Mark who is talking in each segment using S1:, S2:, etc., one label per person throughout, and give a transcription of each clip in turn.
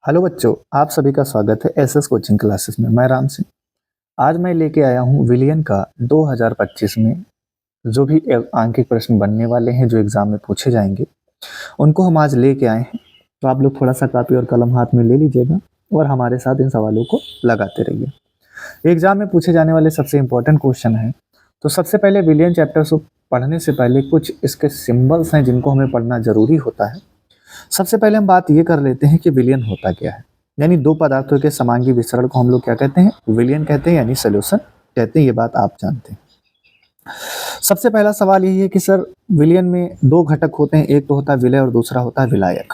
S1: Hello बच्चों, आप सभी का स्वागत है एसएस कोचिंग क्लासेस में। मैं राम सिंह। आज मैं लेके आया हूँ विलियन का 2025 में जो भी आंकिक प्रश्न बनने वाले हैं, जो एग्जाम में पूछे जाएंगे, उनको हम आज लेके आए हैं। तो आप लोग थोड़ा सा कापी और कलम हाथ में ले लीजिएगा और हमारे साथ इन सवालों को लगाते रहिए। एग्जाम में पूछे जाने वाले सबसे इंपॉर्टेंट क्वेश्चन है। तो सबसे पहले विलियन चैप्टर को पढ़ने से पहले कुछ इसके सिंबल्स हैं जिनको हमें पढ़ना जरूरी होता है। सबसे पहले हम बात ये कर लेते हैं कि विलयन होता क्या है। यानी दो पदार्थों के समांगी विसरण को हम लोग क्या कहते हैं? विलयन कहते हैं, यानी सोल्यूशन कहते हैं। ये बात आप जानते हैं। सबसे पहला सवाल यही है कि सर विलयन में दो घटक होते हैं, एक तो होता है विलय और दूसरा होता है विलायक।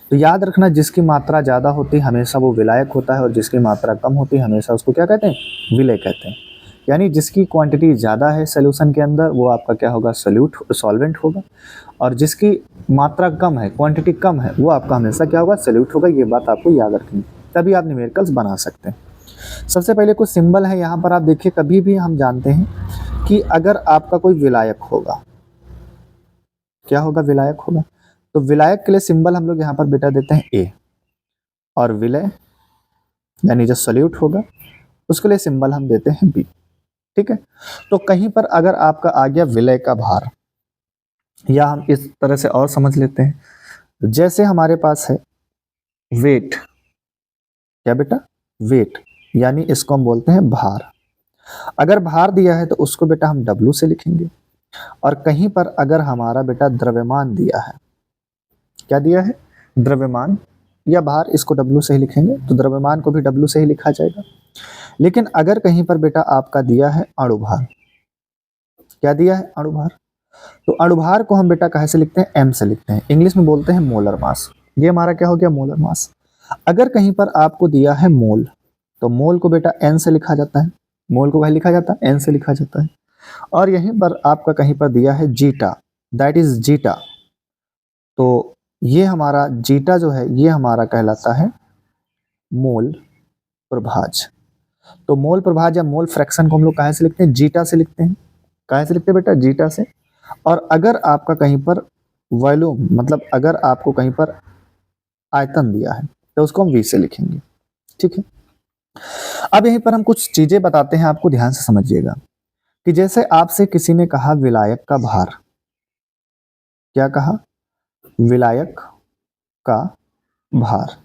S1: तो याद रखना, जिसकी मात्रा ज्यादा होती है हमेशा वो विलायक होता है और जिसकी मात्रा कम होती है हमेशा उसको क्या कहते हैं? विलय कहते हैं। यानी जिसकी क्वांटिटी ज़्यादा है सोल्यूशन के अंदर वो आपका क्या होगा? सॉल्वेंट होगा। और जिसकी मात्रा कम है, क्वांटिटी कम है, वो आपका हमेशा क्या होगा? सॉल्यूट होगा। ये बात आपको याद रखनी, तभी आप न्यूमेरिकल्स बना सकते हैं। सबसे पहले कुछ सिंबल है यहाँ पर, आप देखिए। कभी भी हम जानते हैं कि अगर आपका कोई विलायक होगा, क्या होगा? विलायक होगा। तो विलायक के लिए सिंबल हम लोग यहाँ पर बेटा देते हैं ए, और विलय यानी जो सॉल्यूट होगा उसके लिए सिंबल हम देते हैं बी। ठीक है। तो कहीं पर अगर आपका आ गया विलय का भार, या हम इस तरह से और समझ लेते हैं, जैसे हमारे पास है वेट। क्या बेटा? वेट, यानी इसको हम बोलते हैं भार। अगर भार दिया है तो उसको बेटा हम W से लिखेंगे। और कहीं पर अगर हमारा बेटा द्रव्यमान दिया है, क्या दिया है? द्रव्यमान या भार, इसको W से ही लिखेंगे। तो द्रव्यमान को भी W से ही लिखा जाएगा। लेकिन अगर कहीं पर बेटा आपका दिया है अणुभार, क्या दिया है? अणुभार। तो अणुभार को हम बेटा कहे से लिखते हैं? M से लिखते हैं। इंग्लिश में बोलते हैं मोलर मास। ये हमारा क्या हो गया? Molar mass. अगर कहीं पर आपको दिया है मोल, तो मोल को बेटा N से लिखा जाता है। मोल को कहीं लिखा जाता है? N से लिखा जाता है। और यहीं पर आपका कहीं पर दिया है जीटा, दैट इज जीटा। तो ये हमारा जीटा जो है ये हमारा कहलाता है मोल प्रभाज। तो मोल प्रभाज या मोल फ्रैक्शन को हम लोग कहे से लिखते हैं? जीटा से लिखते हैं। कहे से लिखते हैं बेटा? जीटा से। और अगर आपका कहीं पर वॉल्यूम, मतलब अगर आपको कहीं पर आयतन दिया है तो उसको हम V से लिखेंगे। ठीक है। अब यहीं पर हम कुछ चीजें बताते हैं, आपको ध्यान से समझिएगा। कि जैसे आपसे किसी ने कहा विलायक का भार, क्या कहा? विलायक का भार।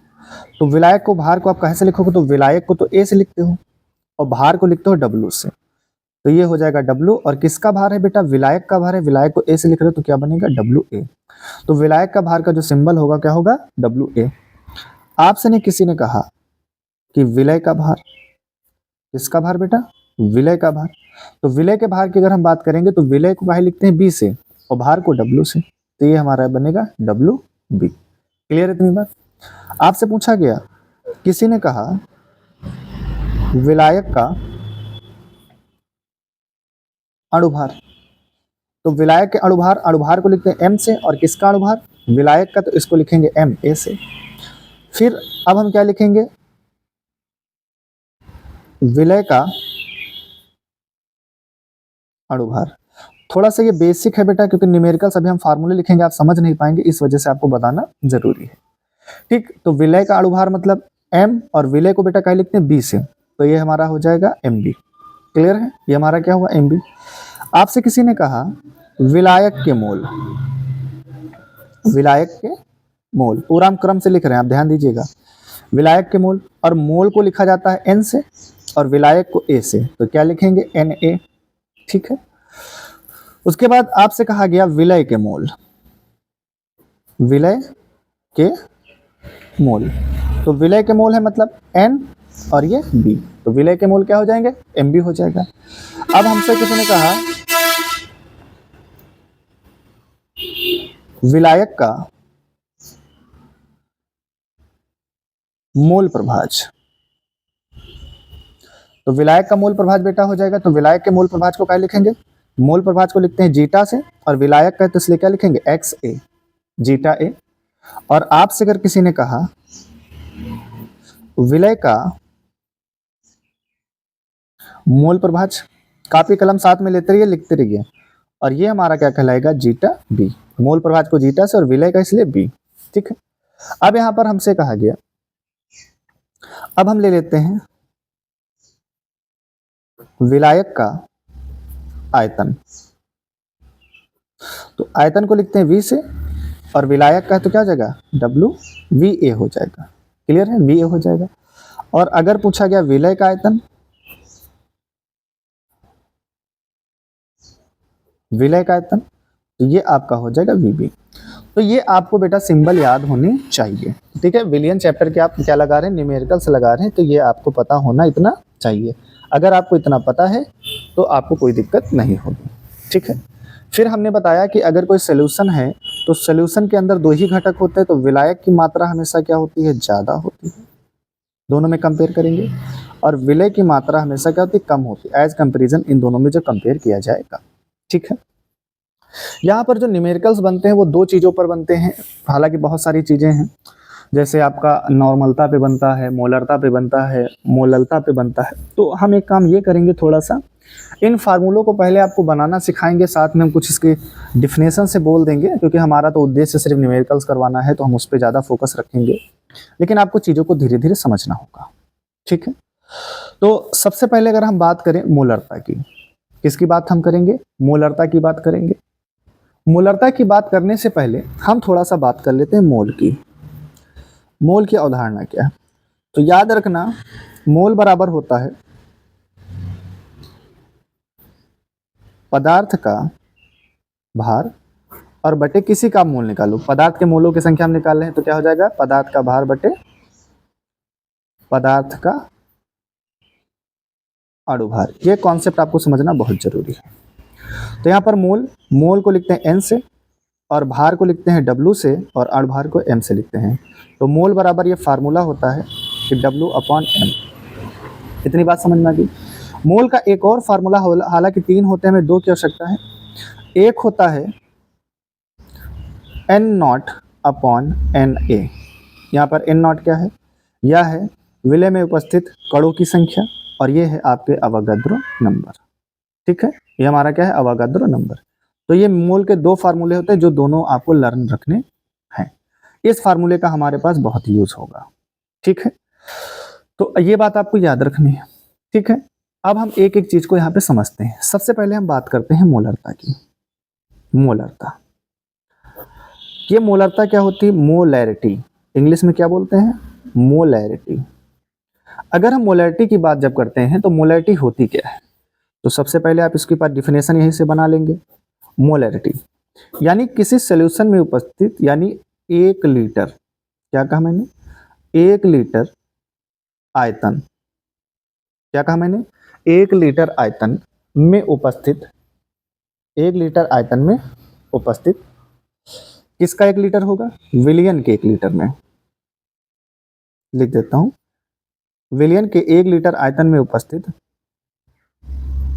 S1: तो विलायक को भार को आप कहे से लिखोगे? तो विलायक को तो A से लिखते हो और भार को लिखते हो W से। तो ये हो जाएगा W। और किसका भार है बेटा? विलायक का भार है। विलायक को A से लिख रहे हो तो क्या बनेगा? WA। तो विलायक का भार का जो सिंबल होगा क्या होगा? WA। आपसे ने किसी ने कहा कि विलय का भार, किसका भार बेटा? विलय का भार। तो विलय के भार की अगर हम बात करेंगे तो विलय को कहाँ लिखते हैं? B से, और भार को W से। तो ये हमारा बनेगा WB। क्लियर है इतनी बात? आपसे पूछा गया, किसी ने कहा विलायक का अणुभार। तो विलायक के अणुभार, अणुभार को लिखते हैं M से। और किसका अणुभार? विलायक का, तो इसको लिखेंगे MA से। फिर अब हम क्या लिखेंगे? विलय का अणुभार। थोड़ा सा ये बेसिक है बेटा, क्योंकि न्यूमेरिकल्स अभी हम फार्मूले लिखेंगे, आप समझ नहीं पाएंगे, इस वजह से आपको बताना जरूरी है। ठीक। तो विलय का अणुभार मतलब M, और विलय को बेटा कहीं लिखते हैं B से। तो ये हमारा हो जाएगा MB। क्लियर है? ये हमारा क्या हुआ? MB। आपसे किसी ने कहा विलायक के मोल, विलायक के मोल, पूरा हम क्रम से लिख रहे हैं, आप ध्यान दीजिएगा। विलायक के मोल, और मोल को लिखा जाता है N से और विलायक को A से। तो क्या लिखेंगे? Na। ठीक है। उसके बाद आपसे कहा गया विलय के मोल, विलय के मोल। तो विलय के मोल है मतलब N और ये B। तो विलय के मोल क्या हो जाएंगे? MB हो जाएगा। अब हमसे किसी ने कहा विलायक का मोल प्रभाज। तो विलायक का मोल प्रभाज बेटा हो जाएगा। तो विलायक के मोल प्रभाज को क्या लिखेंगे? मोल प्रभाज को लिखते हैं जीटा से, और विलायक का तो इसलिए क्या लिखेंगे? XA, zeta A। और आपसे अगर किसी ने कहा विलय का मोल प्रभाज, कापी कलम साथ में लेते रहिए, लिखते रहिए। और ये हमारा क्या कहलाएगा? Zeta B। मोल प्रभाज को जीटा से और विलय का इसलिए B। ठीक है। अब यहां पर हमसे कहा गया अब हम ले लेते हैं विलायक का आयतन। तो आयतन को लिखते हैं V से, और विलायक का तो क्या हो जाएगा W VA हो जाएगा। क्लियर है, VA हो जाएगा। और अगर पूछा गया विलय का आयतन, विलय का आयतन, तो ये आपका हो जाएगा VB। तो ये आपको बेटा सिंबल याद होने चाहिए, ठीक है। विलियन चैप्टर के आप क्या लगा रहे हैं, न्यूमेरिकल्स लगा रहे हैं, तो ये आपको पता होना इतना चाहिए। अगर आपको इतना पता है तो आपको कोई दिक्कत नहीं होगी, ठीक है। फिर हमने बताया कि अगर कोई सोल्यूशन है तो सोल्यूशन के अंदर दो ही घटक होते हैं, तो विलायक की मात्रा हमेशा क्या होती है, ज़्यादा होती है, दोनों में कंपेयर करेंगे। और विलय की मात्रा हमेशा क्या होती है, कम होती है, एज कंपेरिजन इन दोनों में जो कंपेयर किया जाएगा, ठीक है। यहाँ पर जो न्यूमेरिकल्स बनते हैं वो दो चीज़ों पर बनते हैं, हालांकि बहुत सारी चीज़ें हैं, जैसे आपका नॉर्मलता पे बनता है, मोलरता पे बनता है, मोललता पे बनता है। तो हम एक काम ये करेंगे, थोड़ा सा इन फार्मूलों को पहले आपको बनाना सिखाएंगे, साथ में हम कुछ इसके डिफिनेशन से बोल देंगे, क्योंकि हमारा तो उद्देश्य सिर्फ न्यूमेरिकल्स करवाना है, तो हम उस पर ज़्यादा फोकस रखेंगे, लेकिन आपको चीज़ों को धीरे धीरे समझना होगा, ठीक है। तो सबसे पहले अगर हम बात करें मोलरता की, किसकी बात हम करेंगे, मोलरता की बात करेंगे। मोलरता की बात करने से पहले हम थोड़ा सा बात कर लेते हैं मोल की। मोल की अवधारणा क्या है, तो याद रखना मोल बराबर होता है पदार्थ का भार और बटे किसी का मोल निकालो। पदार्थ के मोलों की संख्या हम निकाल रहे हैं, तो क्या हो जाएगा, पदार्थ का भार बटे पदार्थ का अणुभार। ये कॉन्सेप्ट आपको समझना बहुत जरूरी है। तो यहाँ पर मोल को लिखते हैं N से, और भार को लिखते हैं W से, और अणुभार को M से लिखते हैं। तो मोल बराबर ये फार्मूला होता है कि W/M। इतनी बात समझ में आ गई। मोल का एक और फार्मूला, हालांकि 3 होते हैं, हमें 2 की आवश्यकता है। एक होता है N0/Na। यहाँ पर N0 क्या है, यह है विलय में उपस्थित कणों की संख्या, और ये है आपके अवोगाद्रो नंबर, ठीक है। ये हमारा क्या है, अवोगाद्रो नंबर। तो ये मोल के 2 फार्मूले होते हैं जो दोनों आपको लर्न रखने हैं। इस फार्मूले का हमारे पास बहुत यूज होगा, ठीक है। तो ये बात आपको याद रखनी है, ठीक है। अब हम एक एक चीज को यहाँ पे समझते हैं। सबसे पहले हम बात करते हैं मोलरता की। मोलरता, ये मोलरता क्या होती है, मोलैरिटी, इंग्लिश में क्या बोलते हैं, मोलैरिटी। अगर हम मोलैरिटी की बात जब करते हैं तो मोलैरिटी होती क्या है, तो सबसे पहले आप इसके पास डिफिनेशन यहीं से बना लेंगे। मोलैरिटी यानी किसी सॉल्यूशन में उपस्थित, यानी 1 लीटर, क्या कहा मैंने, 1 लीटर आयतन, क्या कहा मैंने, 1 लीटर आयतन में उपस्थित, 1 लीटर आयतन में उपस्थित किसका 1 लीटर होगा, विलियन के 1 लीटर में, लिख देता हूं, विलियन के 1 लीटर आयतन में उपस्थित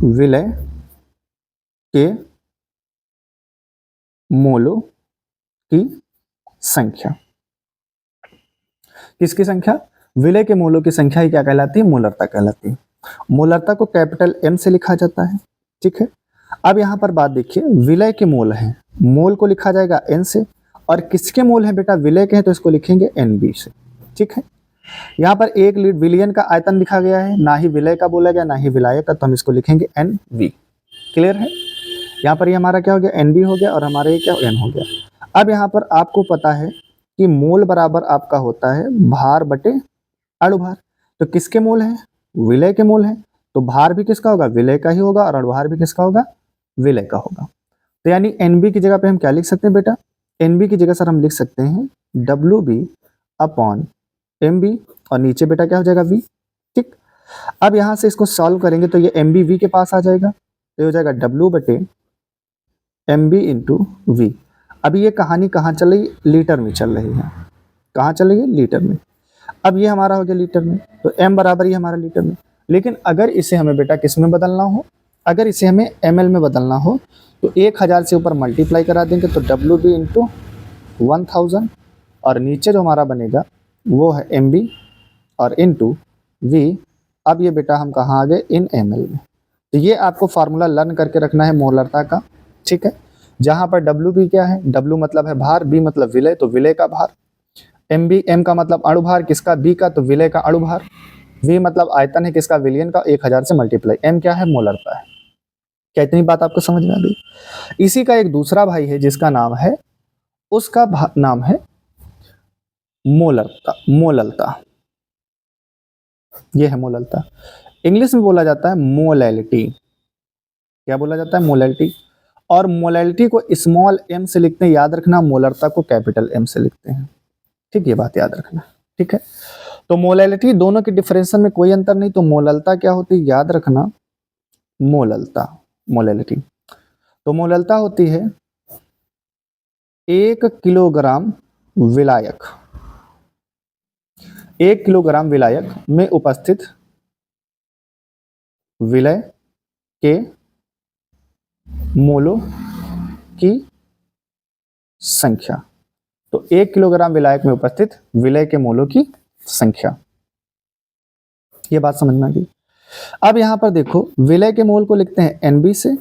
S1: विलय के मोलों की संख्या। किसकी संख्या, विलय के मोलों की संख्या ही क्या कहलाती है, मोलरता कहलाती है। मोलरता को कैपिटल M से लिखा जाता है, ठीक है। अब यहाँ पर बात देखिए, विलय के मोल हैं, मोल को लिखा जाएगा N से, और किसके मोल हैं बेटा, विलय के हैं, तो इसको लिखेंगे NB से, ठीक है। यहाँ पर 1 विलियन का आयतन लिखा गया है, ना ही विलय का बोला गया ना ही विलायक का, तो हम इसको लिखेंगे NV। क्लियर है। यहाँ पर ये हमारा क्या हो गया, NB हो गया, और हमारा ये क्या N हो गया। अब यहाँ पर आपको पता है कि मोल बराबर आपका होता है भार बटे अणुभार। तो किसके मोल हैं, विलय के मोल हैं, तो भार भी किसका होगा, विलय का ही होगा, और अणुभार भी किसका होगा, विलय का होगा। तो यानी NB की जगह पे हम क्या लिख सकते हैं बेटा, NB की जगह सर हम लिख सकते हैं WB/MB, और नीचे बेटा क्या हो जाएगा, V, ठीक। अब यहाँ से इसको सॉल्व करेंगे तो ये MB V के पास आ जाएगा, तो हो जाएगा W/MB × V। अभी ये कहानी कहाँ चल रही, लीटर में चल रही है, कहाँ चल रही है, लीटर में। अब ये हमारा हो गया लीटर में, तो M बराबर ही हमारा लीटर में। लेकिन अगर इसे हमें बेटा किस में बदलना हो, अगर इसे हमें ml में बदलना हो, तो 1000 से ऊपर मल्टीप्लाई करा देंगे, तो WB × 1000, और नीचे जो हमारा बनेगा वो है MB और इंटू V। अब ये बेटा हम कहाँ आ गए, इन ml में। तो ये आपको फार्मूला लर्न करके रखना है मोलरता का, ठीक है। जहाँ पर WB क्या है, W मतलब है भार, B मतलब विलय, तो विलय का भार, एम बी, एम का मतलब अणुभार किसका, बी का, तो विलय का अणुभार, वी मतलब आयतन है किसका, विलयन का, 1000 से मल्टीप्लाई, एम क्या है, मोलरता है। क्या इतनी बात आपको समझ में आ गई। इसी का एक दूसरा भाई है जिसका नाम है, उसका नाम है मोलरता, मोललता, ये है मोललता। इंग्लिश में बोला जाता है मोलैलिटी। क्या बोला जाता है, मोलैलिटी। और मोलैलिटी को स्मॉल एम से लिखते हैं, याद रखना, मोलरता को कैपिटल एम से लिखते हैं। ठीक, ये बात याद रखना। ठीक है, तो मोलैलिटी दोनों के डिफरेंशियल में कोई अंतर नहीं, तो मोललता क्या होती है, याद रखना, मोललता, मोलैलिटी। तो मोललता होती है 1 किलोग्राम विलायक, 1 किलोग्राम विलायक में उपस्थित विलय के मोलों की संख्या। तो 1 किलोग्राम विलायक में उपस्थित विलय के मोलों की संख्या। ये बात समझ में आ गई। अब यहां पर देखो, विलय के मोल को लिखते हैं एनबी से,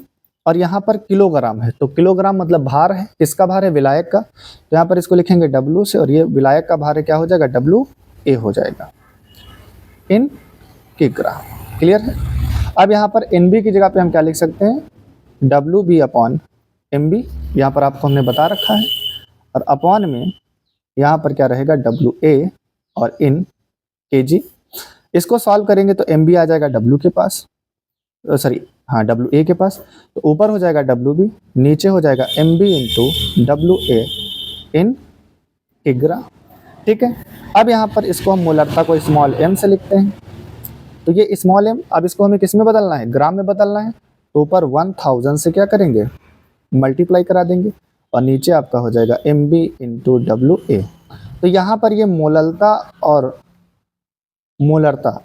S1: और यहां पर किलोग्राम है, तो किलोग्राम मतलब भार है, किसका भार है, विलायक का, तो यहां पर इसको लिखेंगे डब्ल्यू से, और ये विलायक का भार है, क्या हो जाएगा, डब्ल्यू ए हो जाएगा, इन किग्राम। क्लियर है। अब यहाँ पर एनबी की जगह पे हम क्या लिख सकते हैं, W B upon M B, यहाँ पर आपको हमने बता रखा है, और अपॉन में यहाँ पर क्या रहेगा, डब्ल्यू ए और इन के जी। इसको सॉल्व करेंगे तो एम बी आ जाएगा डब्ल्यू के पास, सॉरी हाँ डब्ल्यू ए के पास, तो ऊपर हो जाएगा डब्ल्यू बी, नीचे हो जाएगा M B into W a in किग्रा। ठीक है, अब यहाँ पर इसको हम मोलरता को स्मॉल एम से लिखते हैं, तो ये स्मॉल एम, अब इसको हमें किस में बदलना है, ग्राम में बदलना है, तो ऊपर 1000 से क्या करेंगे, मल्टीप्लाई करा देंगे, और नीचे आपका हो जाएगा M B into W A. तो यहाँ पर ये मोललता और मोलरता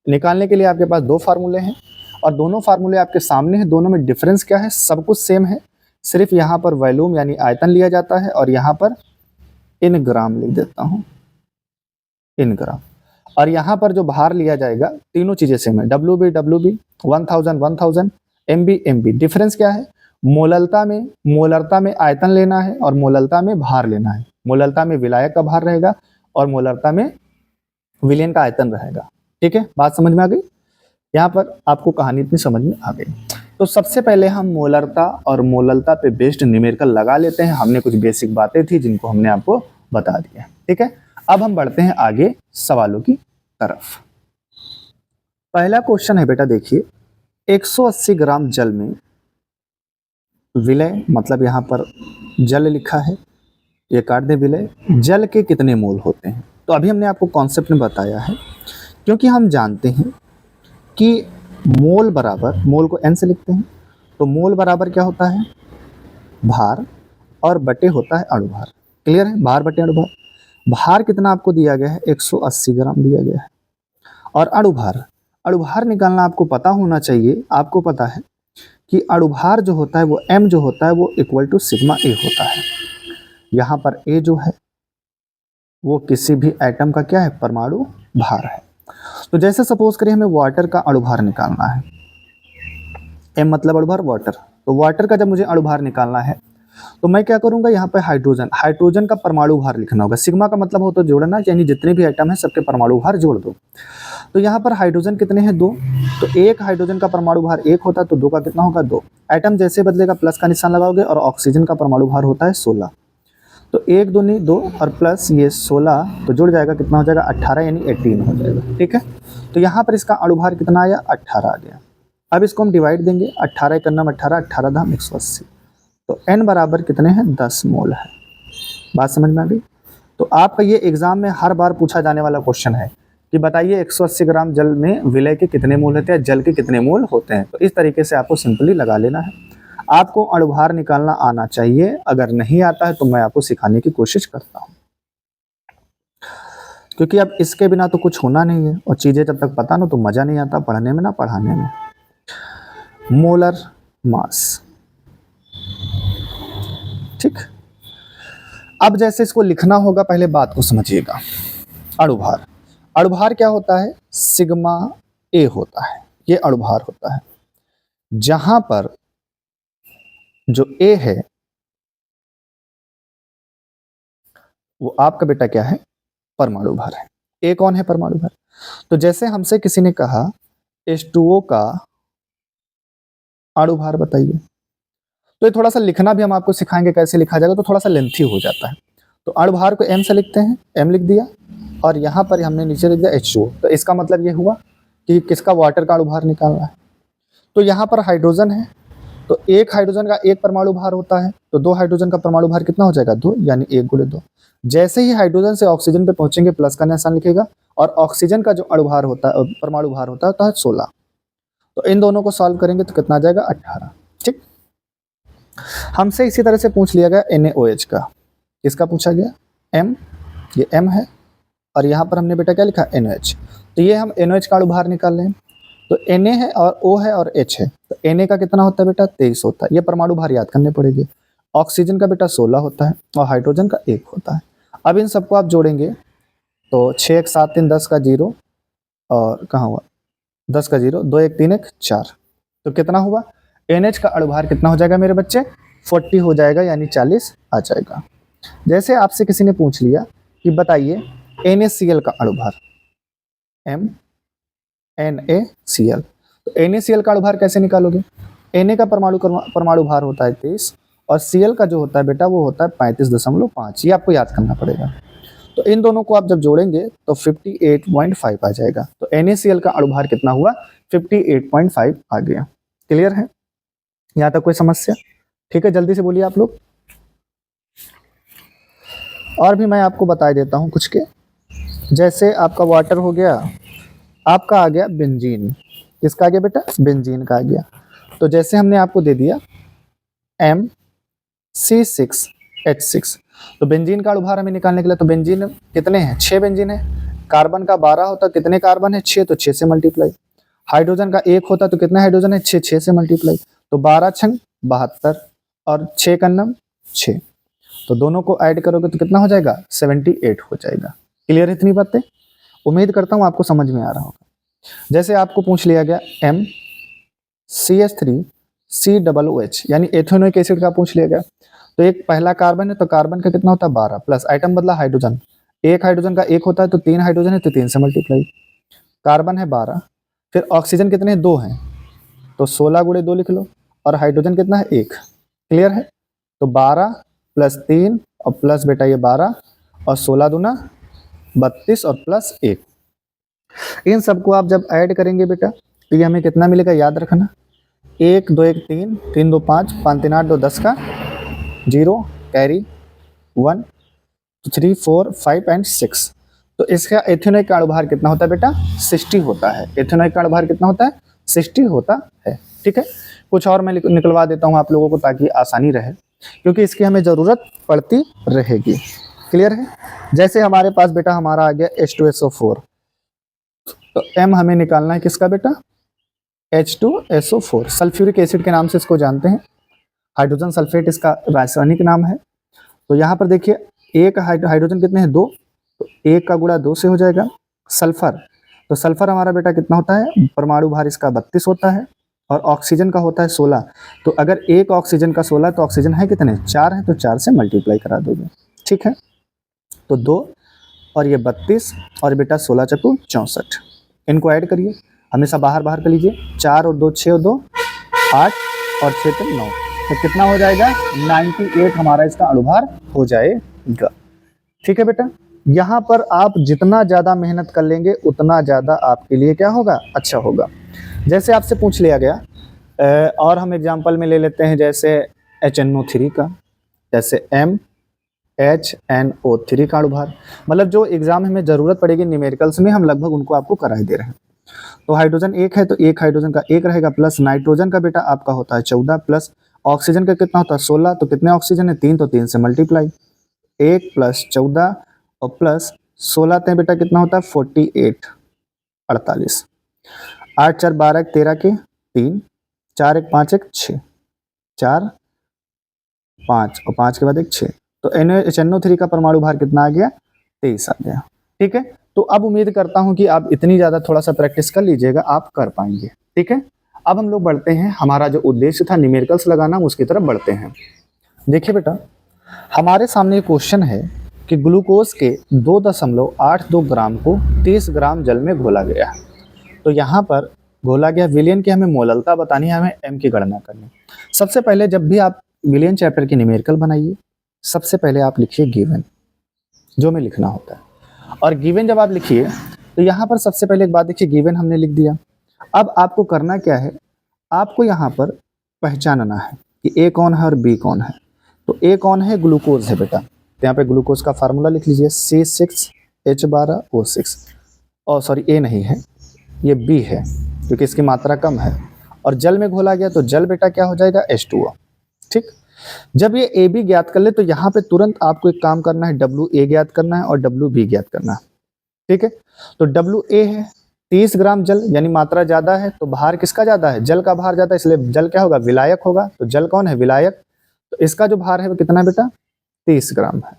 S1: निकालने के लिए आपके पास दो फार्मूले हैं, और दोनों फार्मूले आपके सामने हैं, दोनों में डिफरेंस क्या है, सब कुछ सेम है, सिर्फ यहाँ पर वॉल्यूम यानी आयतन लिया जाता है, और यहाँ पर इन ग्राम लिख देता हूँ, इन ग्राम। और यहाँ पर जो भार लिया जाएगा, तीनों चीजें सेम है, W B 1000 M B. Difference क्या है, मोलरता में आयतन लेना है, और मोललता में भार लेना है। मोललता में विलायक का भार रहेगा, और मोलरता में विलयन का आयतन रहेगा। ठीक है, बात समझ में आ गई। यहाँ पर आपको कहानी इतनी समझ में आ गई। तो सबसे पहले हम मोलरता और मोललता पे बेस्ड न्यूमेरिकल लगा लेते हैं। हमने कुछ बेसिक बातें थी जिनको हमने आपको बता दिया। ठीक है, अब हम बढ़ते हैं आगे सवालों की तरफ। पहला क्वेश्चन है बेटा, देखिए 180 ग्राम जल में विलय, मतलब यहाँ पर जल लिखा है, ये काट दे, विलय जल के कितने मोल होते हैं। तो अभी हमने आपको कॉन्सेप्ट में बताया है, क्योंकि हम जानते हैं कि मोल बराबर, मोल को एन से लिखते हैं, तो मोल बराबर क्या होता है, भार, और बटे होता है अणुभार। क्लियर है, भार बटे अणुभार। भार कितना आपको दिया गया है, 180 ग्राम दिया गया है, और अणुभार, अणुभार निकालना आपको पता होना चाहिए। आपको पता है कि अणुभार जो होता है वो m जो होता है वो इक्वल टू सिग्मा ए होता है। यहाँ पर a जो है वो किसी भी एटम का क्या है, परमाणु भार है। तो जैसे सपोज करिए हमें वाटर का अणुभार निकालना है, m मतलब अणुभार वाटर, तो वाटर का जब मुझे अणुभार निकालना है तो मैं क्या करूंगा, यहाँ पे हाइड्रोजन का परमाणु भार लिखना होगा। सिग्मा का मतलब होता है जोड़ना, यानी जितने भी एटम है सबके परमाणु भार जोड़ दो। तो यहाँ पर हाइड्रोजन कितने हैं, 2, तो एक हाइड्रोजन का परमाणु भार 1 होता है, तो 2 का कितना होगा, 2। एटम जैसे बदलेगा प्लस का निशान लगाओगे, और ऑक्सीजन का परमाणु भार होता है 16, तो 1 2 नहीं 2 और प्लस ये 16, तो जुड़ जाएगा, कितना हो जाएगा, 18 यानी 18 हो जाएगा। ठीक है, तो यहाँ पर इसका अणुभार कितना आया, 18 आ गया। अब इसको हम डिवाइड देंगे, 18 एक नाम 18, 18 धाम 180, तो n बराबर कितने हैं, 10 मोल है। बात समझ में आ गई। तो आपका ये एग्जाम में हर बार पूछा जाने वाला क्वेश्चन है कि बताइए 180 ग्राम जल में विलय के कितने मोल होते हैं, जल के कितने मोल होते हैं। तो इस तरीके से आपको सिंपली लगा लेना है। आपको अणुभार निकालना आना चाहिए, अगर नहीं आता है तो मैं आपको सिखाने की कोशिश करता हूँ, क्योंकि अब इसके बिना तो कुछ होना नहीं है, और चीजें जब तक पता ना तो मजा नहीं आता पढ़ने में ना पढ़ाने में। मोलर मास, ठीक। अब जैसे इसको लिखना होगा, पहले बात को समझिएगा। अणुभार, अणुभार क्या होता है, सिग्मा ए होता है, ये अणुभार होता है। जहां पर जो ए है वो आपका बेटा क्या है, परमाणु भार है। ए कौन है? परमाणु भार। तो जैसे हमसे किसी ने कहा H2O का अणु भार बताइए, तो ये थोड़ा सा लिखना भी हम आपको सिखाएंगे कैसे लिखा जाएगा, तो थोड़ा सा लेंथी हो जाता है। तो अणु भार को m से लिखते हैं, m लिख दिया, और यहाँ पर हमने नीचे लिख दिया H2O। तो इसका मतलब ये हुआ कि किसका? वाटर का अणु भार निकालना है। तो यहाँ पर हाइड्रोजन है, तो एक हाइड्रोजन का एक परमाणु भार होता है, तो दो हाइड्रोजन का परमाणु भार कितना हो जाएगा? 2, यानी 1 गुणे 2। जैसे ही हाइड्रोजन से ऑक्सीजन पे पहुंचेंगे प्लस का निशान लिखेगा, और ऑक्सीजन का जो अणु भार होता है, परमाणु भार होता है 16। तो इन दोनों को सॉल्व करेंगे तो कितना आ जाएगा? 18। ठीक। हमसे इसी तरह से पूछ लिया गया NaOH का। किसका पूछा गया? M, ये M है, और यहाँ पर हमने बेटा क्या लिखा? NaOH। तो ये हम NaOH का अणु भार निकाल रहे हैं। तो Na है और O है और H है, तो Na का कितना होता है बेटा? 23 होता है। ये परमाणु भार याद करने पड़ेंगे। ऑक्सीजन का बेटा 16 होता है, और हाइड्रोजन का 1 होता है। अब इन सबको आप जोड़ेंगे तो 6 1 7 3 10 का 0, और कहाँ हुआ? 10 का 0, 2 1 3 1 4। तो कितना हुआ? NH का अणु भार कितना हो जाएगा मेरे बच्चे? 40 हो जाएगा, यानी 40 आ जाएगा। जैसे आपसे किसी ने पूछ लिया कि बताइए NaCl का अणु भार, NaCl। तो NaCl का अणु भार कैसे निकालोगे? Na का परमाणु भार होता है 23, और Cl का जो होता है बेटा वो होता है 35.5। ये आपको याद करना पड़ेगा। तो इन दोनों को आप जब जोड़ेंगे तो 58.5 आ जाएगा। तो NaCl का अणु भार कितना हुआ? 58.5 आ गया। क्लियर है? यहाँ तक कोई समस्या? ठीक है, जल्दी से बोलिए आप लोग। और भी मैं आपको बता देता हूँ कुछ के, जैसे आपका वाटर हो गया, आपका आ गया बेंजीन। किसका आ गया बेटा? बेंजीन का आ गया। तो जैसे हमने आपको दे दिया MC6H6, तो बेंजीन का अणु भार हमें निकालने के लिए, तो बेंजीन कितने हैं? 6 बेंजीन है। कार्बन का 12 होता, कितने कार्बन है? 6, तो 6 से मल्टीप्लाई। हाइड्रोजन का 1 होता, तो कितना हाइड्रोजन है? 6, 6 से मल्टीप्लाई। तो 12 छंग 72, और 6 का नम 6। तो दोनों को ऐड करोगे तो कितना हो जाएगा? 78 हो जाएगा। क्लियर है इतनी बातें? उम्मीद करता हूँ आपको समझ में आ रहा होगा। जैसे आपको पूछ लिया गया MCH3COOH, यानी एथेनोइक एसिड का पूछ लिया गया। तो एक पहला कार्बन है, तो कार्बन का कितना होता है? 12, प्लस आइटम बदला हाइड्रोजन, एक हाइड्रोजन का 1 होता है, तो 3 हाइड्रोजन है, तो 3 से मल्टीप्लाई। कार्बन है 12, फिर ऑक्सीजन कितने हैं? 2 हैं, तो 16 गुणे 2 लिख लो, और हाइड्रोजन कितना है? 1। क्लियर है? तो 12 प्लस 3 और प्लस बेटा ये 12, और 16 दूना 32, और प्लस 1। इन सबको आप जब ऐड करेंगे बेटा तो ये हमें कितना मिलेगा? याद रखना, 1 2 1 3, 3 2 5, 5 3 8, 2 10 का 0, कैरी 1, 3 4 5 एंड 6। तो इसका एथेनोइक का अणु भार कितना होता है बेटा? 60 होता है। एथेनोइक का अणु भार कितना होता है? 60 होता है। ठीक है, कुछ और मैं निकलवा देता हूँ आप लोगों को ताकि आसानी रहे, क्योंकि इसकी हमें ज़रूरत पड़ती रहेगी। क्लियर है? जैसे हमारे पास बेटा हमारा आ गया H2SO4, तो M हमें निकालना है किसका बेटा? H2SO4, सल्फ्यूरिक एसिड के नाम से इसको जानते हैं। हाइड्रोजन सल्फेट इसका रासायनिक नाम है। तो यहाँ पर देखिए, एक हाइड्रोजन कितने हैं? 2, तो 1 का गुणा 2 से हो जाएगा। सल्फर, तो सल्फर हमारा बेटा कितना होता है? परमाणु भार इसका 32 होता है, और ऑक्सीजन का होता है 16। तो अगर एक ऑक्सीजन का 16, तो ऑक्सीजन है कितने? 4 है, तो 4 से मल्टीप्लाई करा दोगे। ठीक है, तो 2 और ये 32, और बेटा 16 चक्कू 64। इनको ऐड करिए, हमेशा बाहर बाहर कर लीजिए। 4 और 2 6 और 2 8, और 6 3 9, तो कितना हो जाएगा? 98 हमारा इसका अणु भार हो जाएगा। ठीक है बेटा, यहाँ पर आप जितना ज़्यादा मेहनत कर लेंगे उतना ज़्यादा आपके लिए क्या होगा? अच्छा होगा। जैसे आपसे पूछ लिया गया, और हम एग्जाम्पल में ले लेते हैं जैसे HNO3 का, जैसे MHNO3 का अणु भार, मतलब जो एग्जाम में हमें ज़रूरत पड़ेगी न्यूमेरिकल्स में, हम लगभग उनको आपको कराई दे रहे हैं। तो हाइड्रोजन 1 है, तो एक हाइड्रोजन का 1 रहेगा, प्लस नाइट्रोजन का बेटा आपका होता है 14, प्लस ऑक्सीजन का कितना होता है? 16। तो कितने ऑक्सीजन है? 3, तो 3 से मल्टीप्लाई, 1 प्लस 14 और प्लस 16 ते बेटा कितना होता है? 48, 48। 8 4 12 13 के 3, 4 1 5 1 6, 4 5 और 5 के बाद 1 6। तो HNO3 का परमाणु भार कितना आ गया? 23 आ गया। ठीक है, तो अब उम्मीद करता हूं कि आप इतनी ज़्यादा थोड़ा सा प्रैक्टिस कर लीजिएगा, आप कर पाएंगे। ठीक है, अब हम लोग बढ़ते हैं, हमारा जो उद्देश्य था न्यूमेरिकल्स लगाना, उसकी तरफ बढ़ते हैं। देखिए बेटा, हमारे सामने क्वेश्चन है कि ग्लूकोज के 2.82 ग्राम को 30 ग्राम जल में घोला गया है। तो यहाँ पर घोला गया विलियन की हमें मोललता बतानी है, हमें एम की गणना करनी है। सबसे पहले जब भी आप विलियन चैप्टर की न्यूमेरिकल बनाइए, सबसे पहले आप लिखिए गिवन, जो में लिखना होता है। और गिवन जब आप लिखिए तो यहाँ पर सबसे पहले एक बात देखिए, गिवन हमने लिख दिया। अब आपको करना क्या है, आपको यहाँ पर पहचानना है कि ए कौन है और बी कौन है। तो ए कौन है, ग्लूकोज है बेटा। तो यहाँ पे ग्लूकोज का फार्मूला लिख लीजिए C6H12O6। और सॉरी ए नहीं है, ये बी है क्योंकि इसकी मात्रा कम है। और जल में घोला गया तो जल बेटा क्या हो जाएगा, H2O। ठीक, जब ये ए बी ज्ञात कर ले तो यहाँ पे तुरंत आपको एक काम करना है, WA ज्ञात करना है और WB ज्ञात करना है। ठीक है, तो WA है 30 ग्राम जल, यानी मात्रा ज्यादा है तो भार किसका ज्यादा है, जल का भार ज्यादा है, इसलिए जल क्या होगा, विलायक होगा। तो जल कौन है, विलायक। तो इसका जो भार है वो कितना बेटा, 30 ग्राम है।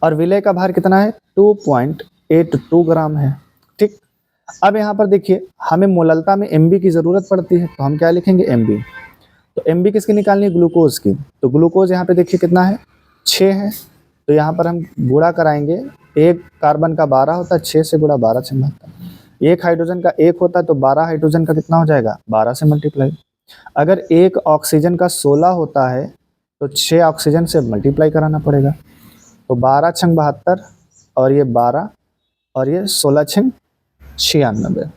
S1: और विलय का भार कितना है, 2.82 ग्राम है। ठीक, अब यहाँ पर देखिए हमें मोललता में MB की जरूरत पड़ती है, तो हम क्या लिखेंगे, MB। तो MB किसकी निकालनी है, ग्लूकोज की। तो ग्लूकोज यहाँ पे देखिए कितना है, 6 है। तो यहाँ पर हम गुणा कराएंगे, एक कार्बन का 12 होता है, 6 से गुणा 12 से होता है। एक हाइड्रोजन का 1 होता है तो 12 हाइड्रोजन का कितना हो जाएगा, 12 से मल्टीप्लाई। अगर एक ऑक्सीजन का 16 होता है तो 6 ऑक्सीजन से मल्टीप्लाई कराना पड़ेगा। तो 12 छंग 72 और ये 12 और ये 16 छंग 96।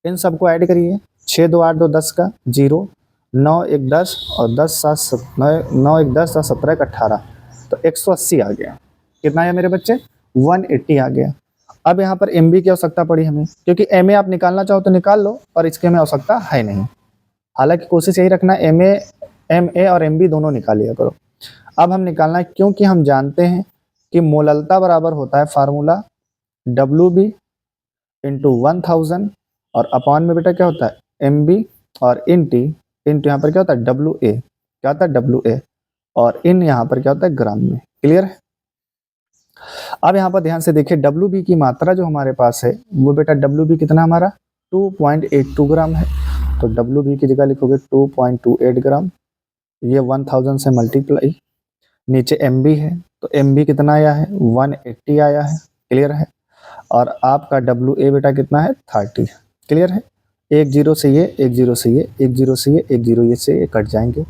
S1: इन सबको ऐड करिए, 6 2 8 2 10 का 0, 9 1 10 और 10 7 9 1 10 और 17 1 18। तो 180 आ गया। कितना है मेरे बच्चे, 180 आ गया। अब यहाँ पर MB की आवश्यकता पड़ी हमें, क्योंकि MA आप निकालना चाहो तो निकाल लो, और इसके में आवश्यकता है नहीं। हालांकि कोशिश यही रखना MA और MB दोनों निकाल लिया करो। अब हम निकालना है, क्योंकि हम जानते हैं कि मोललता बराबर होता है फार्मूला WB इंटू 1000 और अपॉन में बेटा क्या होता है MB और इंटू यहाँ पर क्या होता है WA, क्या होता है WA, और इन यहाँ पर क्या होता है ग्राम में। क्लियर है। अब यहाँ पर ध्यान से देखिए, WB की मात्रा जो हमारे पास है वो बेटा WB कितना हमारा 2.82 ग्राम है। तो WB की जगह लिखोगे 2.28 ग्राम, ये 1000 से मल्टीप्लाई, नीचे MB है तो MB कितना आया है, 180 आया है। क्लियर है। और आपका WA बेटा कितना है, 30। क्लियर है। एक जीरो से ये, एक जीरो से ये, एक जीरो से ये, एक जीरो ये से ये कट जाएंगे।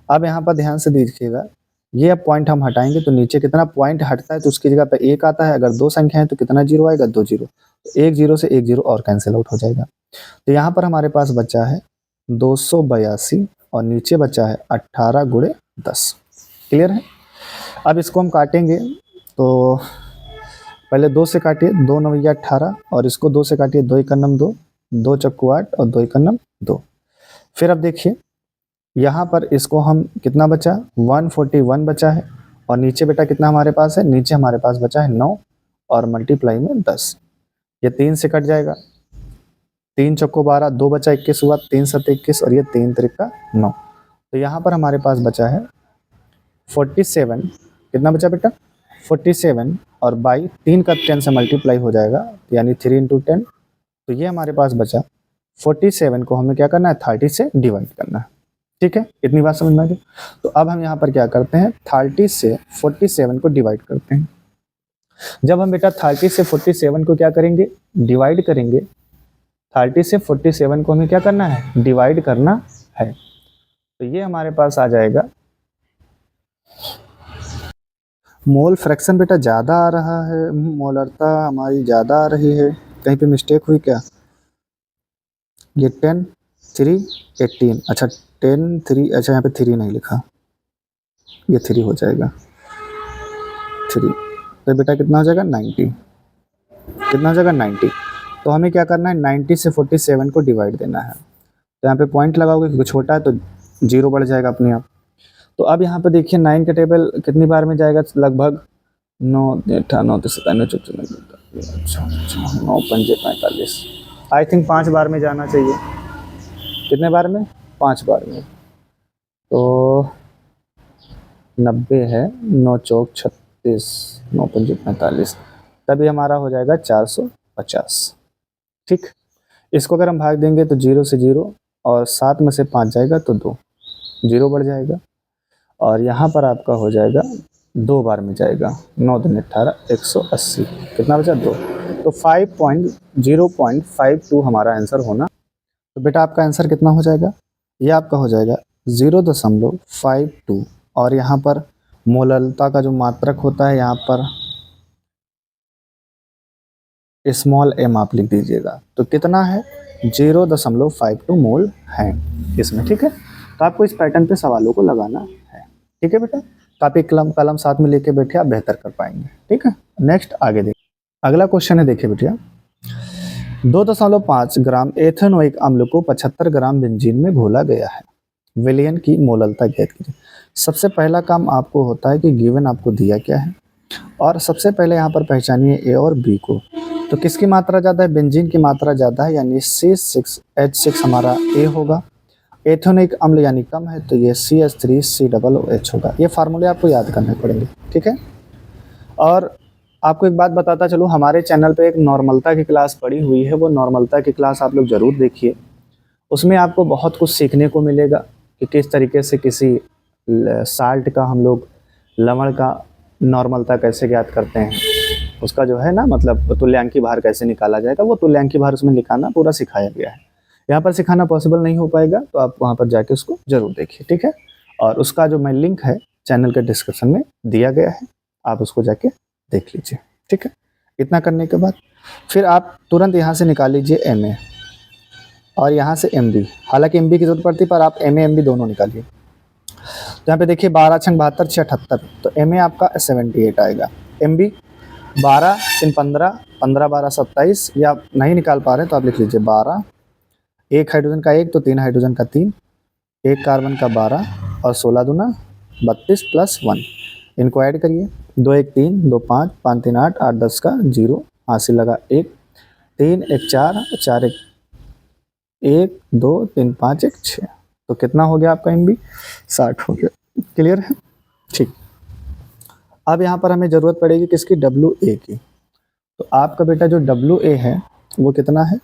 S1: अब यहाँ पर ध्यान से देखिएगा, ये अब पॉइंट हम हटाएंगे तो नीचे कितना पॉइंट हटता है तो उसकी जगह पे 1 आता है। अगर 2 संख्या है तो कितना जीरो आएगा, 2 जीरो। तो एक जीरो से एक जीरो और कैंसिल आउट हो जाएगा। तो यहाँ पर हमारे पास बचा है 282 और नीचे बचा है 18 गुणे 10। क्लियर है। अब इसको हम काटेंगे तो पहले 2 से काटिए, 2 9 18 और इसको 2 से काटिए, 2 एकन्नम 2, 2 चक्कू 8 और 2 एकन्नम 2। फिर अब देखिए यहाँ पर इसको हम कितना बचा, 141 बचा है। और नीचे बेटा कितना हमारे पास है, नीचे हमारे पास बचा है 9 और मल्टीप्लाई में 10। ये 3 से कट जाएगा, 3 चक्को 12, 2 बचा 21 हुआ, 3 7 21 और ये 3 त्रिका 9। तो यहाँ पर हमारे पास बचा है 47। कितना बचा बेटा, 47 और बाई 3 का 10 से मल्टीप्लाई हो जाएगा, यानी 3 इंटू 10। तो ये हमारे पास बचा 47 को हमें क्या करना है, 30 से डिवाइड करना है। ठीक है, इतनी बात समझ में आ गई। तो अब हम यहाँ पर क्या करते हैं, 30 से 47 को डिवाइड करते हैं। जब हम बेटा 30 से 47 को क्या करेंगे, डिवाइड करेंगे, 30 से 47 को हमें क्या करना है, डिवाइड करना है। तो ये हमारे पास आ जाएगा, मोल फ्रैक्शन बेटा ज़्यादा आ रहा है, मोलरता हमारी ज़्यादा आ रही है, कहीं पे मिस्टेक हुई क्या। ये 10 3 18, अच्छा 10 3, अच्छा यहाँ पे 3 नहीं लिखा, ये 3 हो जाएगा 3। तो बेटा कितना हो जाएगा 90, कितना हो जाएगा 90। तो हमें क्या करना है, 90 से 47 को डिवाइड देना है। तो यहाँ पे पॉइंट लगाओगे क्योंकि छोटा है तो 0 बढ़ जाएगा अपने आप। तो अब यहाँ पे देखिए 9 का टेबल कितनी बार में जाएगा, लगभग 9 8 9 97 9 5 45, आई थिंक 5 बार में जाना चाहिए। कितने बार में, 5 बार में। तो 90 है, 9 चौक 36, 9 5 45, तभी हमारा हो जाएगा 450। ठीक, इसको अगर हम भाग देंगे तो 0 से 0 और 7 में से 5 जाएगा तो 2, 0 बढ़ जाएगा। और यहाँ पर आपका हो जाएगा 2 बार में जाएगा, 9 दूनी 18, 180, कितना बचा 2। तो 0.52 हमारा आंसर होना। तो बेटा आपका आंसर कितना हो जाएगा, ये आपका हो जाएगा 0.52। और यहाँ पर मोललता का जो मात्रक होता है यहाँ पर स्मॉल m आप लिख दीजिएगा। तो कितना है 0.52 मोल है इसमें, ठीक है। तो आपको इस पैटर्न पे सवालों को लगाना है, ठीक है बेटा। तो आप एक कलम साथ में लेके बैठे, आप बेहतर कर पाएंगे, ठीक है। नेक्स्ट आगे देखिए, अगला क्वेश्चन है, देखिए बेटिया 2.5 ग्राम एथेनोइक अम्ल को 75 ग्राम बेंजीन में घोला गया है, विलयन की मोललता ज्ञात कीजिए। सबसे पहला काम आपको होता है कि गिवन आपको दिया क्या है, और सबसे पहले यहाँ पर पहचानिए ए और बी को। तो किसकी मात्रा ज़्यादा है, बेंजीन की मात्रा ज़्यादा है, यानी C6H6 हमारा ए होगा। एथेनोइक अम्ल यानी कम है, तो ये CH3COOH होगा। ये फार्मूले आपको याद करने पड़ेंगे, ठीक है। और आपको एक बात बताता चलूँ, हमारे चैनल पे एक नॉर्मलता की क्लास पड़ी हुई है, वो नॉर्मलता की क्लास आप लोग ज़रूर देखिए। उसमें आपको बहुत कुछ सीखने को मिलेगा कि किस तरीके से किसी साल्ट का हम लोग लवण का नॉर्मलता कैसे ज्ञात करते हैं, उसका जो है ना मतलब तुल्यांकी भार कैसे निकाला जाएगा, वो तुल्यांकी भार उसमें लिखाना पूरा सिखाया गया है। यहाँ पर सिखाना पॉसिबल नहीं हो पाएगा, तो आप वहाँ पर जाके उसको ज़रूर देखिए, ठीक है। और उसका जो मैं लिंक है चैनल के डिस्क्रिप्शन में दिया गया है, आप उसको जाके देख लीजिए, ठीक है। इतना करने के बाद फिर आप तुरंत यहाँ से निकाल लीजिए MA और यहाँ से MB। हालांकि MB की जरूरत पड़ती है, पर आप MA MB दोनों निकालिए। तो यहाँ पे देखिए 12 छंग 72 6 78, तो MA आपका 78 आएगा। MB 12 3 15 15 12 27, या आप नहीं निकाल पा रहे हैं तो आप लिख लीजिए 12, एक हाइड्रोजन का 1 तो 3 हाइड्रोजन का 3, एक कार्बन का 12 और 16 दूना 32 प्लस 1, इनको ऐड करिए। 2 1 3 2 5 5 3 8 8 10 का 0, हासिल लगा 1 3 1 4 4 1 1 2 3 5 1 6। तो कितना हो गया आपका MB 60 हो गया। क्लियर है, ठीक। अब यहाँ पर हमें ज़रूरत पड़ेगी किसकी, WA की। तो आपका बेटा जो WA है वो कितना है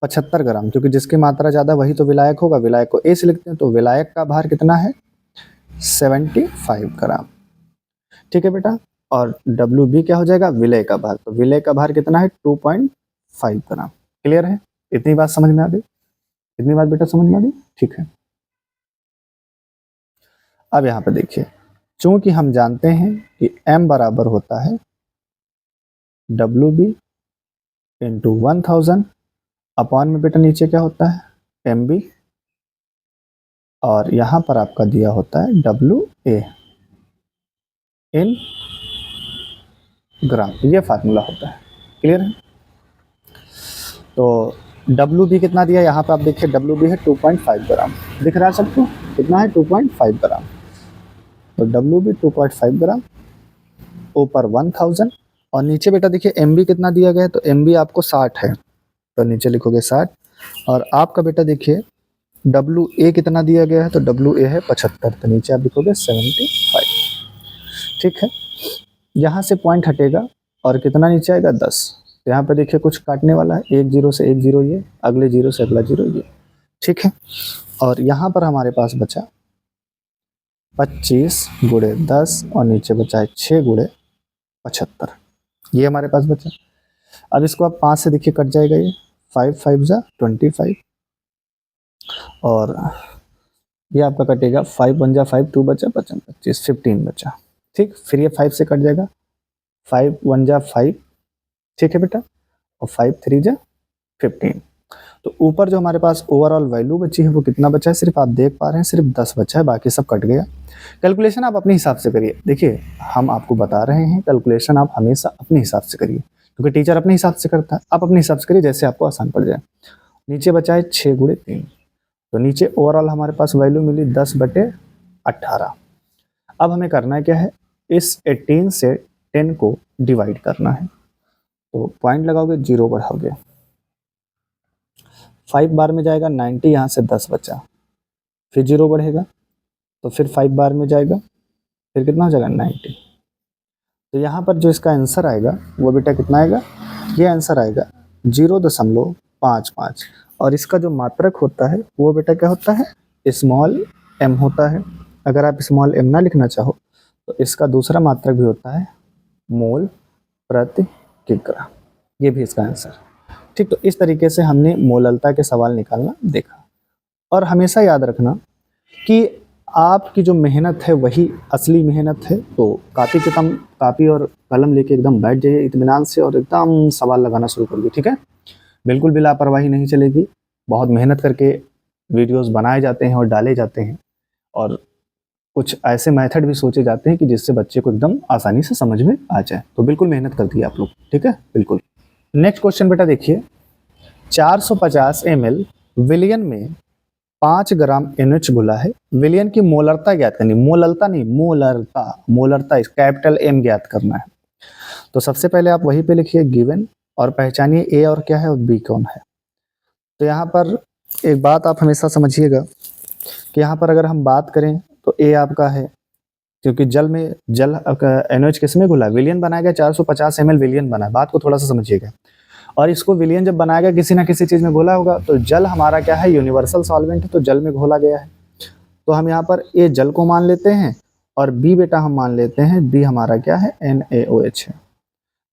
S1: 75 ग्राम, क्योंकि जिसकी मात्रा ज़्यादा वही तो विलायक होगा। विलायक को A से लिखते हैं, तो विलायक का भार कितना है 75 ग्राम, ठीक है बेटा। और WB क्या हो जाएगा, विलय का भार। तो विलय का भार कितना है 2.5 ग्राम। क्लियर है, इतनी बात समझ में आ गई, इतनी बात बेटा समझ में आ गई, ठीक है। अब यहाँ पे देखिए, चूंकि हम जानते हैं कि M बराबर होता है WB इंटू 1000 अपॉन में बेटा नीचे क्या होता है MB, और यहाँ पर आपका दिया होता है WA इन ग्राम, ये फार्मूला होता है। क्लियर है, तो WB कितना दिया यहाँ पे आप देखिए, WB है 2.5 ग्राम, दिख रहा है सबको, कितना है 2.5 ग्राम। तो WB 2.5 ग्राम ऊपर 1000, और नीचे बेटा देखिए MB कितना दिया गया है, तो MB आपको 60 है, तो नीचे लिखोगे 60। और आपका बेटा देखिए WA कितना दिया गया है, तो WA है 75, तो नीचे आप लिखोगे 75, ठीक है। यहाँ से पॉइंट हटेगा और कितना नीचे आएगा 10। तो यहाँ पे देखिए कुछ काटने वाला है, एक जीरो से एक जीरो ये, अगले जीरो से अगला जीरो ये, ठीक है। और यहाँ पर हमारे पास बचा 25 गुणे 10 और नीचे बचा है 6 गुणे 75, ये हमारे पास बचा। अब इसको आप 5 से देखिए कट जाएगा, ये 5 5 जा 25, और ये आपका कटेगा 5 1 जा 5 2 बचा 25 15 बचा, ठीक। फिर ये 5 से कट जाएगा, 5 1 जा 5, ठीक है बेटा, और 5 3 जा 15। तो ऊपर जो हमारे पास ओवरऑल वैल्यू बची है वो कितना बचा है, सिर्फ आप देख पा रहे हैं सिर्फ 10 बचा है, बाकी सब कट गया। कैलकुलेशन आप अपने हिसाब से करिए, देखिए हम आपको बता रहे हैं कैलकुलेशन आप हमेशा अपने हिसाब से करिए, क्योंकि टीचर अपने हिसाब से करता है, आप अपने हिसाब से करिए जैसे आपको आसान पड़ जाए। नीचे बचा है 6 गुणे 3, तो नीचे ओवरऑल हमारे पास वैल्यू मिली 10/18। अब हमें करना है क्या है, इस 18 से 10 को डिवाइड करना है। तो पॉइंट लगाओगे, जीरो बढ़ाओगे, 5 बार में जाएगा 90, यहाँ से 10 बचा, फिर जीरो बढ़ेगा तो फिर 5 बार में जाएगा, फिर कितना हो जाएगा 90। तो यहाँ पर जो इसका आंसर आएगा वो बेटा कितना आएगा, ये आंसर आएगा 0.55, और इसका जो मात्रक होता है वो बेटा क्या होता है, स्मॉल m होता है। अगर आप स्मॉल m ना लिखना चाहो तो इसका दूसरा मात्रक भी होता है मोल प्रति किग्रा, ये भी इसका आंसर। ठीक, तो इस तरीके से हमने मोललता के सवाल निकालना देखा। और हमेशा याद रखना कि आपकी जो मेहनत है वही असली मेहनत है। तो कापी और कलम लेके एकदम बैठ जाइए इत्मीनान से और एकदम सवाल लगाना शुरू करिए। ठीक है, बिल्कुल भी लापरवाही नहीं चलेगी। बहुत मेहनत करके वीडियोस बनाए जाते हैं और डाले जाते हैं, और कुछ ऐसे मेथड भी सोचे जाते हैं कि जिससे बच्चे को एकदम आसानी से समझ में आ जाए। तो बिल्कुल मेहनत कर दिए आप लोग। ठीक है, बिल्कुल। नेक्स्ट क्वेश्चन बेटा देखिए, 450 ml विलियन में 5 ग्राम NH घुला है। विलियन की मोलरता ज्ञात करनी, मोललता नहीं, मोलरता इस कैपिटल M ज्ञात करना है। तो सबसे पहले आप वहीं पे लिखिए गिवन और पहचानिए A और क्या है और B कौन है। तो यहाँ पर एक बात आप हमेशा समझिएगा कि यहाँ पर अगर हम बात करें तो A आपका है, क्योंकि जल NH किस में घुला, विलियन बनाया गया, 450 ml विलियन बना। बात को थोड़ा सा समझिएगा। और इसको विलियन जब बनाया गया किसी ना किसी चीज़ में घोला होगा, तो जल हमारा क्या है, यूनिवर्सल सॉल्वेंट है, तो जल में घोला गया है। तो हम यहाँ पर A जल को मान लेते हैं और B बेटा हम मान लेते हैं, B हमारा क्या है, NaOH है।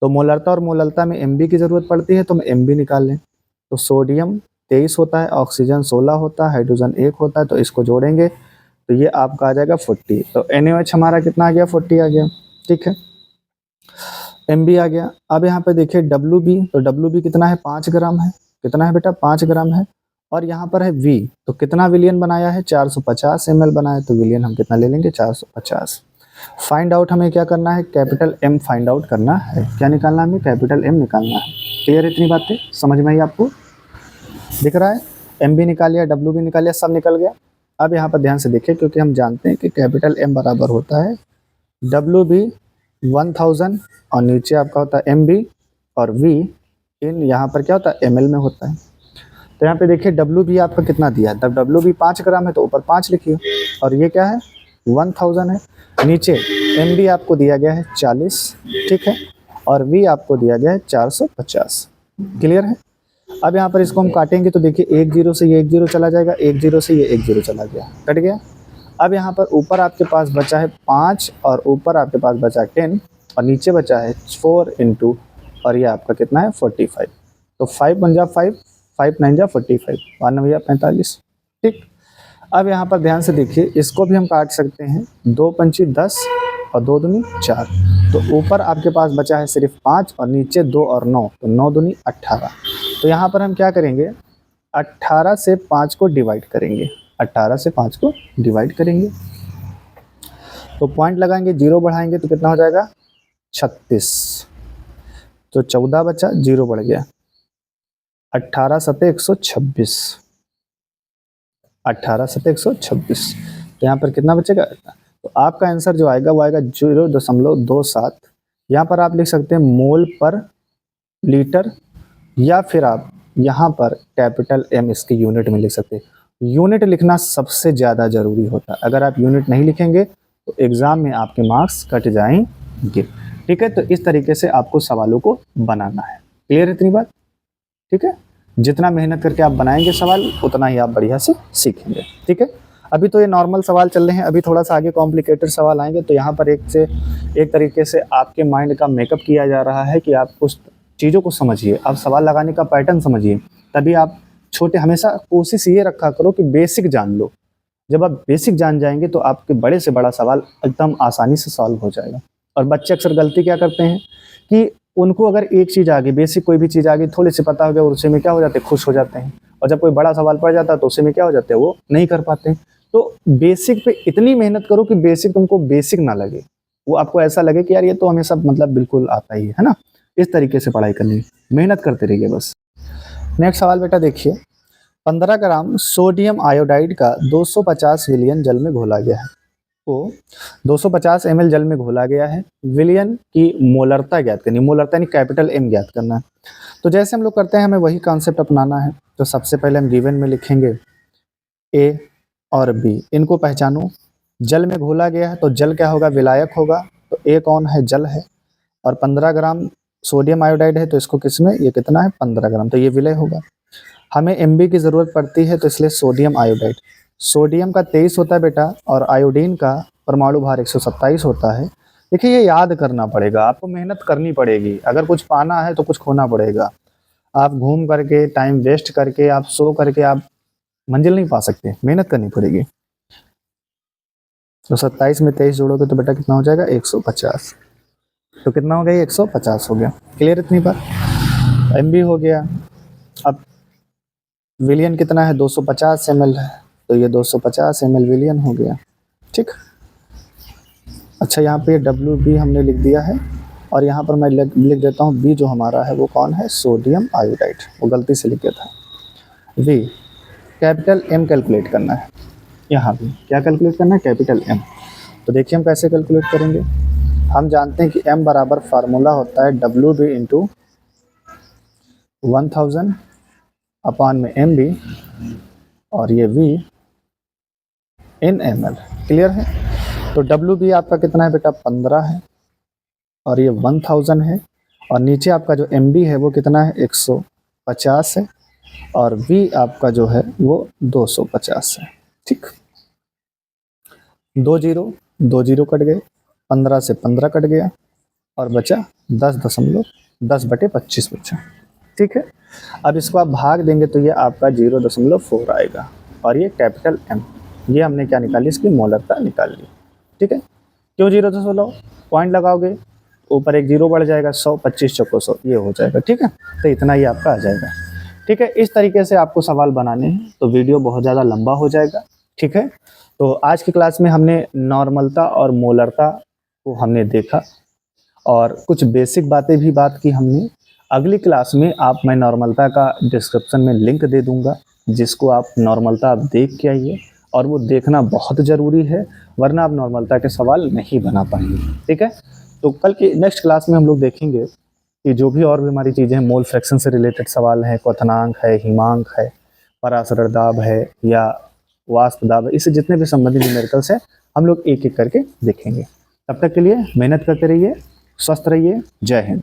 S1: तो मोलरता और मोललता में MB की ज़रूरत पड़ती है, तो हम MB निकाल लें। तो सोडियम 23 होता है, ऑक्सीजन 16 होता है, हाइड्रोजन 1 होता है, तो इसको जोड़ेंगे तो ये आपका आ जाएगा 40। तो NaOH हमारा कितना आ गया, 40 आ गया। ठीक है, MB आ गया। अब यहाँ पे देखिए WB, तो WB कितना है, 5 ग्राम है। कितना है बेटा, 5 ग्राम है। और यहाँ पर है V, तो कितना विलियन बनाया है, 450 ml बनाया, तो विलियन हम कितना ले लेंगे, 450। फाइंड आउट हमें क्या करना है, कैपिटल M फाइंड आउट करना है। क्या निकालना है हमें, कैपिटल M निकालना है। क्लियर है, इतनी बातें समझ में आई आपको, दिख रहा है। MB निकाल लिया, WB निकाल लिया, सब निकल गया। अब यहाँ पर ध्यान से देखिए, क्योंकि हम जानते हैं कि कैपिटल M बराबर होता है WB 1000 और नीचे आपका होता है MB, और V इन यहाँ पर क्या होता है, ml में होता है। तो यहाँ पे देखिए WB आपका कितना दिया है, तब WB 5 ग्राम है, तो ऊपर 5 लिखिए, और ये क्या है, 1000 है। नीचे MB आपको दिया गया है 40, ठीक है, और V आपको दिया गया है 450। क्लियर है। अब यहाँ पर इसको हम काटेंगे तो देखिए 1 0 से ये 1 0 चला जाएगा, 1 0 से ये 1 0 चला गया, कट गया। अब यहाँ पर ऊपर आपके पास बचा है 5 और ऊपर आपके पास बचा 10 और नीचे बचा है 4 इंटू, और ये आपका कितना है, 45। तो 5 बन जा 5, 5 9 जा 45, 1 भैया 45। ठीक, अब यहाँ पर ध्यान से देखिए, इसको भी हम काट सकते हैं, 2 पंची 10 और 2 दूनी 4। तो ऊपर आपके पास बचा है सिर्फ 5 और नीचे 2 और 9, तो 9 दूनी 18। तो यहाँ पर हम क्या करेंगे, 18 से 5 को डिवाइड करेंगे, 18 से 5 को डिवाइड करेंगे, तो पॉइंट लगाएंगे, 0 बढ़ाएंगे तो कितना हो जाएगा, 36। तो 14 बचा, 0 बढ़ गया, 18 सते 126, 18 सते 126। तो यहाँ पर कितना बचेगा, तो आपका आंसर जो आएगा वो आएगा 0.27। यहाँ पर आप लिख सकते हैं मोल पर लीटर, या फिर आप यहाँ पर कैपिटल M इसके यूनिट में लिख सकते हैं। यूनिट लिखना सबसे ज़्यादा ज़रूरी होता है। अगर आप यूनिट नहीं लिखेंगे तो एग्ज़ाम में आपके मार्क्स कट जाएंगे। ठीक है, तो इस तरीके से आपको सवालों को बनाना है। क्लियर है इतनी बात। ठीक है, जितना मेहनत करके आप बनाएंगे सवाल, उतना ही आप बढ़िया से सीखेंगे। ठीक है, अभी तो ये नॉर्मल सवाल चल रहे हैं, अभी थोड़ा सा आगे कॉम्प्लिकेटेड सवाल आएंगे। तो यहाँ पर एक तरीके से आपके माइंड का मेकअप किया जा रहा है कि आप उस चीज़ों को समझिए, आप सवाल लगाने का पैटर्न समझिए, तभी आप छोटे, हमेशा कोशिश ये रखा करो कि बेसिक जान लो। जब आप बेसिक जान जाएंगे तो आपके बड़े से बड़ा सवाल एकदम आसानी से सॉल्व हो जाएगा। और बच्चे अक्सर गलती क्या करते हैं कि उनको अगर एक चीज़ आ गई, बेसिक कोई भी चीज़ आ गई, थोड़ी सी पता हो गया, और उसी में क्या हो जाते हैं, खुश हो जाते हैं। और जब कोई बड़ा सवाल पड़ जाता है तो उसी में क्या हो जाते हैं, वो नहीं कर पाते हैं। तो बेसिक पे इतनी मेहनत करो कि बेसिक तुमको बेसिक ना लगे, वो आपको ऐसा लगे कि यार ये तो हमें सब मतलब बिल्कुल आता ही है ना। इस तरीके से पढ़ाई करनी, मेहनत करते रहिए बस। नेक्स्ट सवाल बेटा देखिए, 15 ग्राम सोडियम आयोडाइड का 250 विलियन जल में घोला गया है। तो 250 ml जल में घोला गया है, विलियन की मोलरता ज्ञात करनी, मोलरता यानी कैपिटल M ज्ञात करना है। तो जैसे हम लोग करते हैं, हमें वही कॉन्सेप्ट अपनाना है। तो सबसे पहले हम गिवन में लिखेंगे A और B, इनको पहचानो। जल में घोला गया है तो जल क्या होगा, विलायक होगा, तो A कौन है, जल है। और 15 ग्राम सोडियम आयोडाइड है, तो इसको किसमें, ये कितना है, 15 ग्राम, तो ये विलय होगा। हमें MB की ज़रूरत पड़ती है, तो इसलिए सोडियम आयोडाइड। सोडियम का 23 होता है बेटा, और आयोडीन का परमाणु भार 127 होता है। देखिए ये याद करना पड़ेगा, आपको मेहनत करनी पड़ेगी। अगर कुछ पाना है तो कुछ खोना पड़ेगा। आप घूम करके, टाइम वेस्ट करके, आप सो करके आप मंजिल नहीं पा सकते, मेहनत करनी पड़ेगी। तो 27 में 23 जोड़ोगे तो बेटा कितना हो जाएगा 150। तो कितना हो गया, 150 हो गया। क्लियर इतनी बात। एम बी हो गया। अब विलियन कितना है, 250 ml है, तो ये 250 ml विलियन हो गया। ठीक। अच्छा यहाँ पे डब्ल्यू बी हमने लिख दिया है, और यहाँ पर मैं लिख देता हूँ बी जो हमारा है वो कौन है, सोडियम आयोडाइड। वो गलती से लिख दिया था। वी कैपिटल एम कैलकुलेट करना है। यहाँ भी क्या कैलकुलेट करना है, कैपिटल एम। तो देखिए हम कैसे कैलकुलेट करेंगे। हम जानते हैं कि m बराबर फार्मूला होता है डब्ल्यू बी इंटू 1000 अपॉन में एम बी, और ये v इन ml। क्लियर है। तो डब्ल्यू बी आपका कितना है बेटा, 15 है, और ये 1000 है, और नीचे आपका जो एम बी है वो कितना है, 150 है, और v आपका जो है वो 250 है। ठीक। 2 जीरो कट गए, 15 से 15 कट गया, और बचा 10.10/25 बचा। ठीक है। अब इसको आप भाग देंगे तो ये आपका 0.4 आएगा, और ये कैपिटल एम, ये हमने क्या निकाली, इसकी मोलरता निकाल ली। ठीक है। क्यों 0.4, पॉइंट लगाओगे ऊपर एक जीरो बढ़ जाएगा, 100 25 चौको 100 ये हो जाएगा। ठीक है। तो इतना ही आपका आ जाएगा। ठीक है। इस तरीके से आपको सवाल बनाने हैं, तो वीडियो बहुत ज़्यादा लंबा हो जाएगा। ठीक है। तो आज की क्लास में हमने नॉर्मलता और मोलरता को हमने देखा, और कुछ बेसिक बातें भी बात की हमने। अगली क्लास में मैं नॉर्मलता का डिस्क्रिप्शन में लिंक दे दूंगा, जिसको आप नॉर्मलता आप देख के आइए, और वो देखना बहुत ज़रूरी है, वरना आप नॉर्मलता के सवाल नहीं बना पाएंगे। ठीक है। तो कल की नेक्स्ट क्लास में हम लोग देखेंगे कि जो भी और भी हमारी चीज़ें हैं, मोल फ्रैक्शन से रिलेटेड सवाल हैं, क्वथनांक है, हिमांक है, पराशर दाब है, या वाष्प दाब है, इससे जितने भी संबंधित न्यूमेरिकल्स हैं हम लोग एक एक करके देखेंगे। तब तक के लिए मेहनत करते रहिए, स्वस्थ रहिए। जय हिंद।